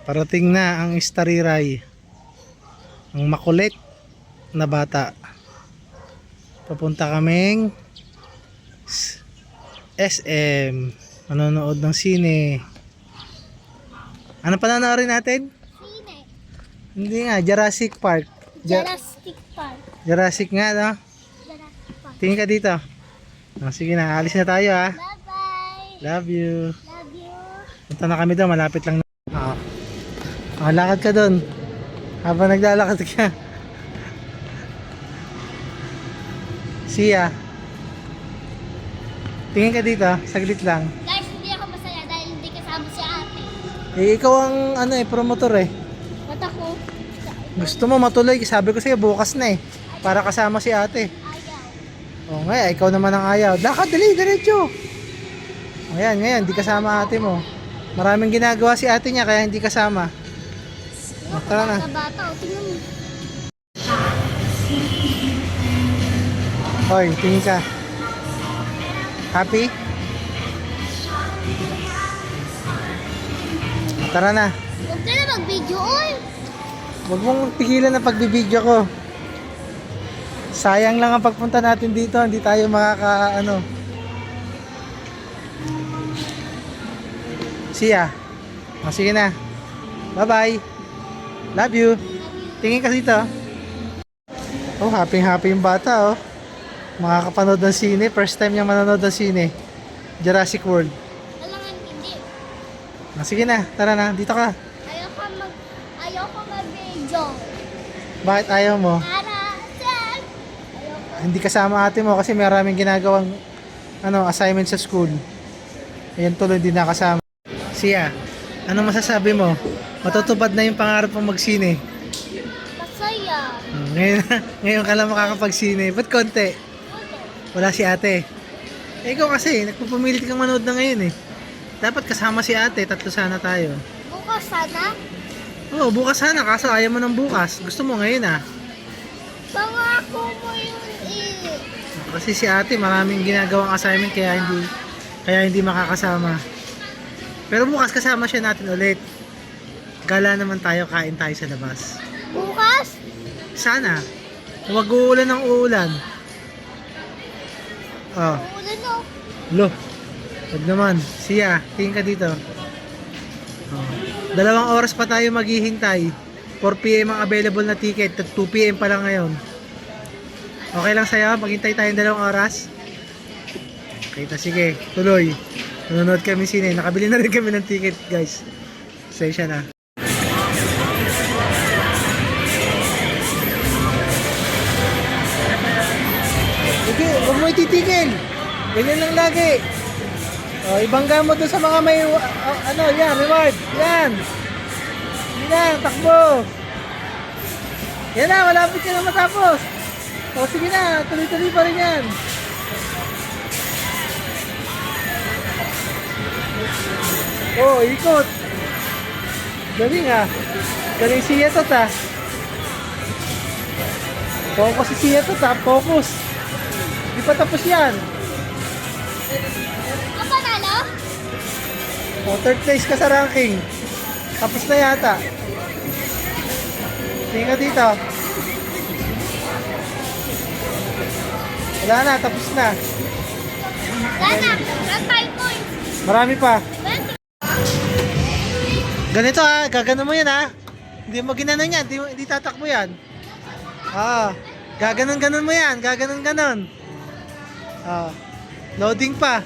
Parating na ang istariray. Ang makulit na bata. Papunta kaming SM. Manonood ng sine. Ano panonoorin natin? Sine. Hindi nga, Jurassic Park. Jurassic Park. Jurassic nga, no? Jurassic Park. Tingin ka dito. Sige na, alis na tayo ha. Bye-bye. Love you. Love you. Punta na kami doon, malapit lang. Lakad ka doon. Habang naglalakad ka. Siya. Tingin ka dito, saglit lang. Guys, hindi ako masaya dahil hindi kasama si ate. Ikaw ang promotor eh. Ba't ako? Gusto mo matuloy, sabi ko sa'yo bukas na eh. Para kasama si ate. Ayaw. O ngayon, ikaw naman ang ayaw. Lakad, dali, diretso. Ayan, ngayon, hindi kasama ate mo. Maraming ginagawa si ate niya kaya hindi kasama. Tara na. Bata, tingnan mo. Hoy, tingin ka. Happy? Tara na. Huwag ka na mag-video, oy. Huwag mong pigilan ang pagbibideo ko. Sayang lang ang pagpunta natin dito. Hindi tayo Siya. Sige na. Bye-bye. Love you. Tingin ka dito. Oh, happy yung bata, oh. Makakapanood ng sine. First time niyang manonood ng sine. Jurassic World. Alangan, hindi. Sige na, tara na. Dito ka. Ayoko mag-video. Bakit ayaw mo? Para, sir. Ayoko. Hindi kasama ate mo kasi maraming ginagawang assignment sa school. Ayan tuloy din nakasama. Siya, ano masasabi mo? Matutupad na yung pangarap mo magsine. Masaya. Ngayon ka lang makakapagsine. Ba't konti? Wala si ate. Ikaw kasi, nagpupumilit kang manood na ngayon eh. Dapat kasama si ate, tatlo sana tayo. Bukas sana? Oo, bukas sana, kaso ayaw mo ng bukas. Gusto mo ngayon ah. Pangako mo yun eh. Kasi si ate, maraming ginagawang assignment kaya hindi makakasama. Pero bukas kasama siya natin ulit. Gala naman tayo, kain tayo sa labas. Bukas? Sana. Huwag uulan ng uulan. Oh. Ulan o. Lo. Huwag naman. Siya, tingin ka dito. Oh. 2 oras pa tayo maghihintay. 4 PM ang available na ticket. 2 PM pa lang ngayon. Okay lang sa'yo? Maghintay tayong 2 oras? Okay, sige. Tuloy. Nanonood kami sine. Nakabili na rin kami ng ticket, guys. Sensya na. Sige, huwag mo ititigil. Ganyan lang lagi. O, ibangga mo doon sa mga may, yan, reward. Yan. Yan, takbo. Yan na, malapit ka na matapos. O, sige na, tuloy-tuloy pa rin yan. Oh, ikot. Galing ah. Galing siya to ta. Focus si siya to ta. Focus. Di pa tapos yan. Ang panalo? Oh, 3rd place ka sa ranking. Tapos na yata. Tingin ka dito. Wala na, tapos na. Sana, 5 points. Marami pa. 20. Ganito ha, gagano mo yan ha. Hindi mo ginanon yan, hindi tatakbo yan. Gaganon-ganon mo yan, gaganon-ganon. Loading pa.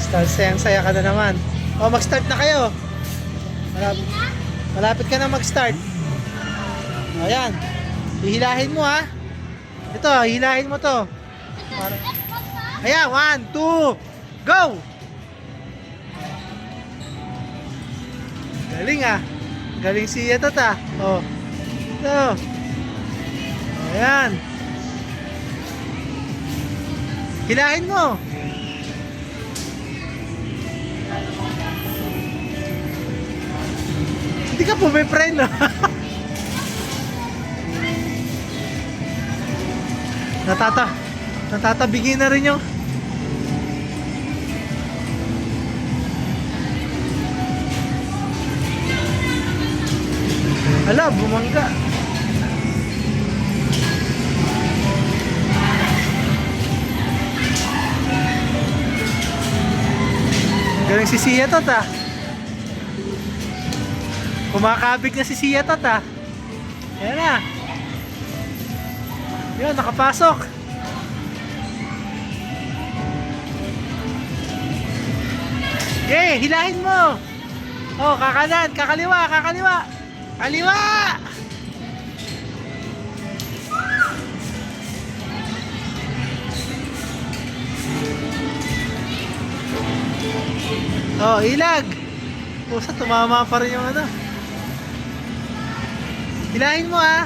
Start, saya ka na naman. Mag-start na kayo. Malapit ka na mag-start. Ayan. Hihilahin mo ha. Ito, hihilahin mo to. Ayan, 1, 2, go! Galing ah. Galing siya to ta. Oh. Ito. Ayan. Hilahin mo. Hindi ka pumipreno. Natatabigin na rin yung Hala, bumangga. Galing si Sia Tot ah. Kumakabig na si Sia Tot ah. Ayan na. Yun, nakapasok. Okay, hilahin mo. Oh, kakanan, kakaliwa, kakaliwa. Kaliwa! Oh, ilag. Pusa, tumama pa rin yung ano. Hilahin mo ah.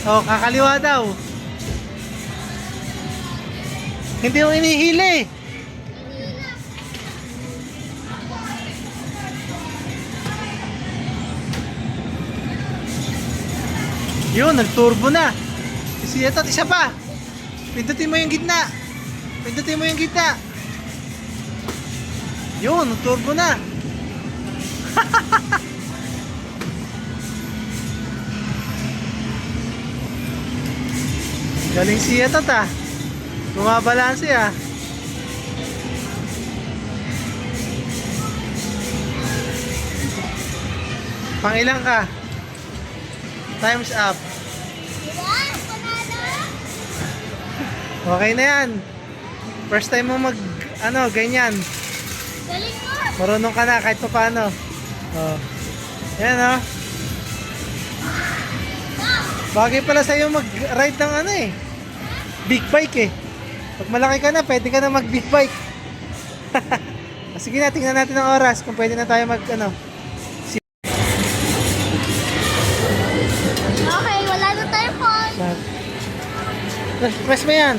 Oh, kakaliwa daw. Hindi mo inihili. Yun, nag-turbo na. Kasi ito, isa pa. Pindutin mo yung gitna. Pindutin mo yung gitna. Yun, nag-turbo na. Galing siya ito ta. Bumabalanse ah. Pang ilang ka? Time's up. Diba? Panalo? Okay na yan. First time mo mag, ano, ganyan. Galing mo! Marunong ka na kahit pa paano. Oh. Yan oh. Bagay pala sa'yo mag-ride ng ano eh. Big bike eh. Pag malaki ka na, pwede ka na mag-big bike. Sige na, tingnan natin ang oras kung pwede na tayo mag, ano. Okay, wala na tayo phone. Press mo yan.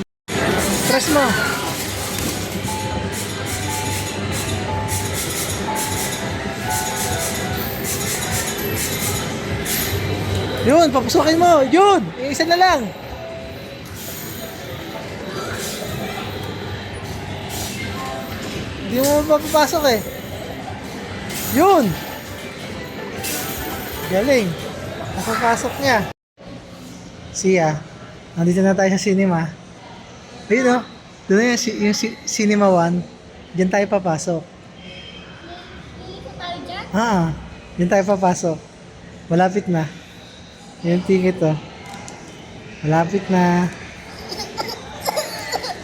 Press mo. Yun, papusukin mo. Yun, isa na lang. Hindi mo mapapasok eh. Yun. Galing. Napapasok niya. Siya. Nandito na tayo sa cinema. Ayun o. Doon na yung cinema 1. Diyan tayo papasok. Dito tayo dyan? Diyan tayo papasok. Malapit na. Yung ticket oh. Malapit na.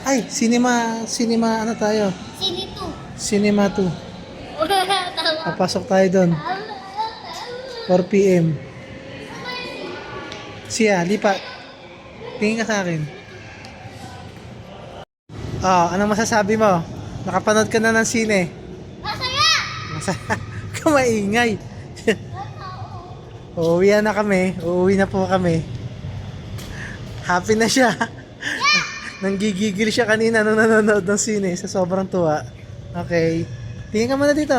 Ay, cinema ano tayo? Sini to. Cinema 2. Tama. Papasok tayo doon. 4 PM. Siya, lipat. Tingin ka sa akin. Anong masasabi mo? Nakapanood ka na ng sine. Masaya! Kumaingay. Uuwi na kami. Uuwi na po kami. Happy na siya. Nanggigigil siya kanina nung nanonood ng sine sa sobrang tuwa. Okay. Tingin ka muna dito.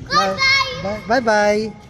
Goodbye! Bye-bye.